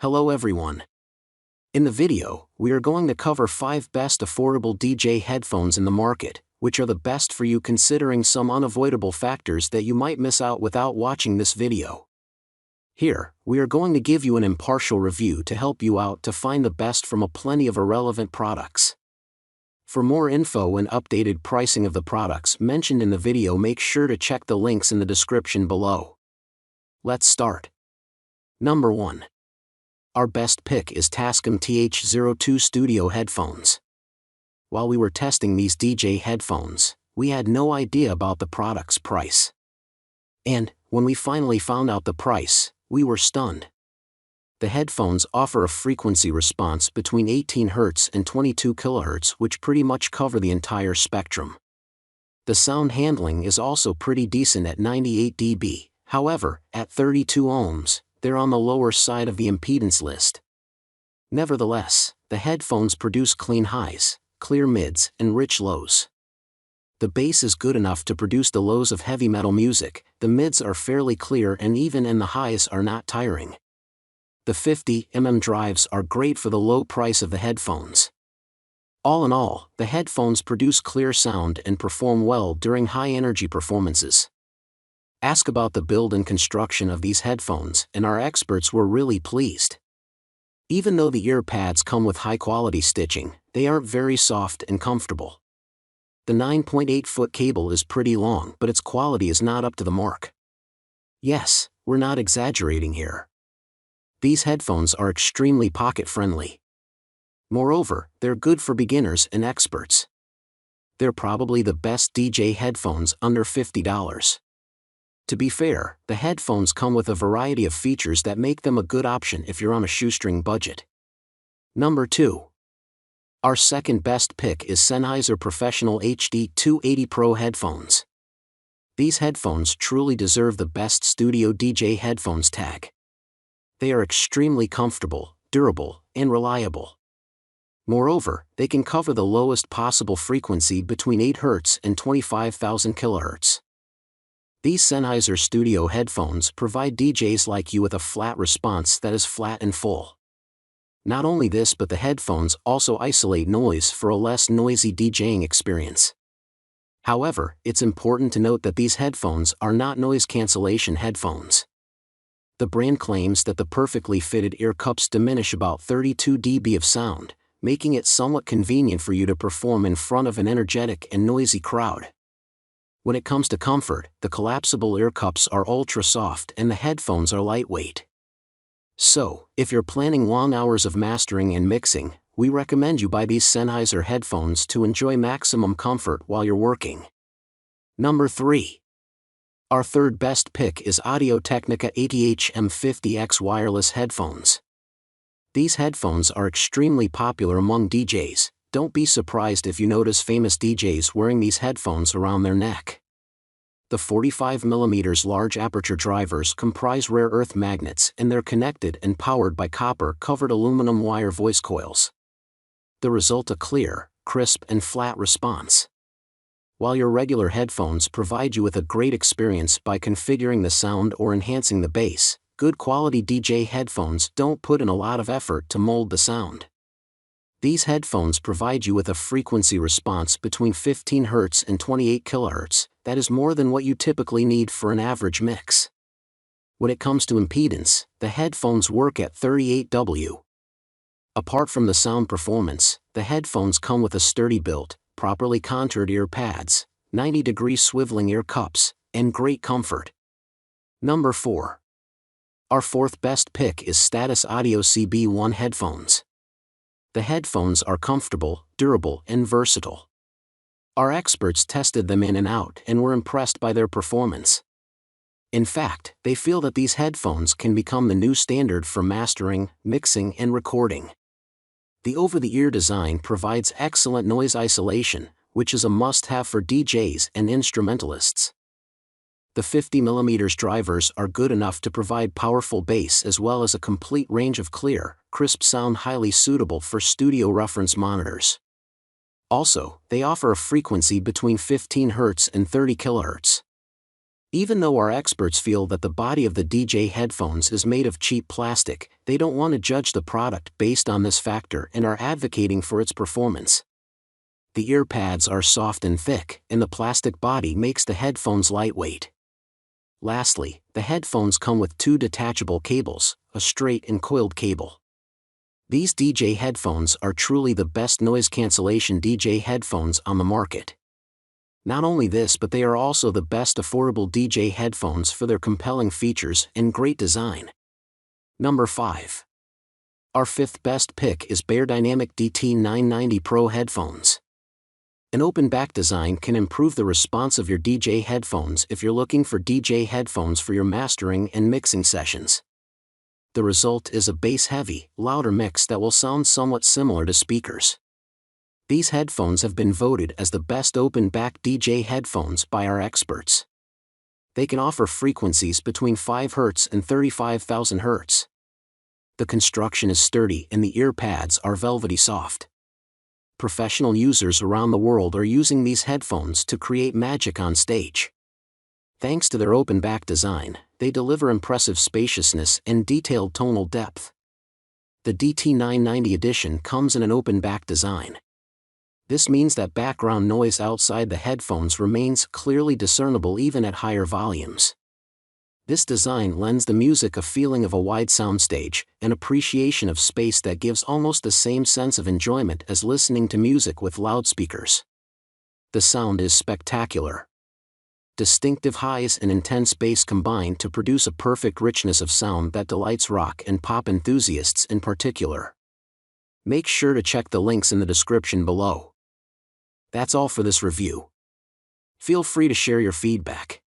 Hello everyone. In the video, we are going to cover 5 best affordable DJ headphones in the market, which are the best for you considering some unavoidable factors that you might miss out without watching this video. Here, we are going to give you an impartial review to help you out to find the best from a plenty of irrelevant products. For more info and updated pricing of the products mentioned in the video, make sure to check the links in the description below. Let's start. Number 1. Our best pick is Tascam TH02 Studio headphones. While we were testing these DJ headphones, we had no idea about the product's price. And, when we finally found out the price, we were stunned. The headphones offer a frequency response between 18 Hz and 22 kHz, which pretty much cover the entire spectrum. The sound handling is also pretty decent at 98 dB, however, at 32 ohms, they're on the lower side of the impedance list. Nevertheless, the headphones produce clean highs, clear mids, and rich lows. The bass is good enough to produce the lows of heavy metal music, the mids are fairly clear, and the highs are not tiring. The 50mm drives are great for the low price of the headphones. All in all, the headphones produce clear sound and perform well during high-energy performances. Ask about the build and construction of these headphones, and our experts were really pleased. Even though the ear pads come with high-quality stitching, they aren't very soft and comfortable. The 9.8-foot cable is pretty long, but its quality is not up to the mark. Yes, we're not exaggerating here. These headphones are extremely pocket-friendly. Moreover, they're good for beginners and experts. They're probably the best DJ headphones under $50. To be fair, the headphones come with a variety of features that make them a good option if you're on a shoestring budget. Number 2. Our second best pick is Sennheiser Professional HD 280 Pro headphones. These headphones truly deserve the best studio DJ headphones tag. They are extremely comfortable, durable, and reliable. Moreover, they can cover the lowest possible frequency between 8 Hz and 25,000 kHz. These Sennheiser studio headphones provide DJs like you with a flat response that is flat and full. Not only this, but the headphones also isolate noise for a less noisy DJing experience. However, it's important to note that these headphones are not noise cancellation headphones. The brand claims that the perfectly fitted ear cups diminish about 32 dB of sound, making it somewhat convenient for you to perform in front of an energetic and noisy crowd. When it comes to comfort, the collapsible ear cups are ultra soft and the headphones are lightweight. So, if you're planning long hours of mastering and mixing, we recommend you buy these Sennheiser headphones to enjoy maximum comfort while you're working. Number 3. Our third best pick is Audio-Technica ATH-M50X wireless headphones. These headphones are extremely popular among DJs. Don't be surprised if you notice famous DJs wearing these headphones around their neck. The 45mm large aperture drivers comprise rare earth magnets, and they're connected and powered by copper-covered aluminum wire voice coils. The result: a clear, crisp, and flat response. While your regular headphones provide you with a great experience by configuring the sound or enhancing the bass, good quality DJ headphones don't put in a lot of effort to mold the sound. These headphones provide you with a frequency response between 15 Hz and 28 kHz, that is more than what you typically need for an average mix. When it comes to impedance, the headphones work at 38 W. Apart from the sound performance, the headphones come with a sturdy build, properly contoured ear pads, 90-degree swiveling ear cups, and great comfort. Number 4. Our fourth best pick is Status Audio CB1 headphones. The headphones are comfortable, durable, and versatile. Our experts tested them in and out and were impressed by their performance. In fact, they feel that these headphones can become the new standard for mastering, mixing, and recording. The over-the-ear design provides excellent noise isolation, which is a must-have for DJs and instrumentalists. The 50mm drivers are good enough to provide powerful bass as well as a complete range of clear, crisp sound, highly suitable for studio reference monitors. Also, they offer a frequency between 15 Hz and 30 kHz. Even though our experts feel that the body of the DJ headphones is made of cheap plastic, they don't want to judge the product based on this factor and are advocating for its performance. The ear pads are soft and thick, and the plastic body makes the headphones lightweight. Lastly, the headphones come with 2 detachable cables, a straight and coiled cable. These DJ headphones are truly the best noise cancellation DJ headphones on the market. Not only this, but they are also the best affordable DJ headphones for their compelling features and great design. Number 5. Our 5th best pick is beyerdynamic DT990 Pro headphones. An open back design can improve the response of your DJ headphones if you're looking for DJ headphones for your mastering and mixing sessions. The result is a bass-heavy, louder mix that will sound somewhat similar to speakers. These headphones have been voted as the best open-back DJ headphones by our experts. They can offer frequencies between 5 Hz and 35,000 Hz. The construction is sturdy and the ear pads are velvety soft. Professional users around the world are using these headphones to create magic on stage. Thanks to their open-back design, they deliver impressive spaciousness and detailed tonal depth. The DT990 edition comes in an open-back design. This means that background noise outside the headphones remains clearly discernible even at higher volumes. This design lends the music a feeling of a wide soundstage, an appreciation of space that gives almost the same sense of enjoyment as listening to music with loudspeakers. The sound is spectacular. Distinctive highs and intense bass combine to produce a perfect richness of sound that delights rock and pop enthusiasts in particular. Make sure to check the links in the description below. That's all for this review. Feel free to share your feedback.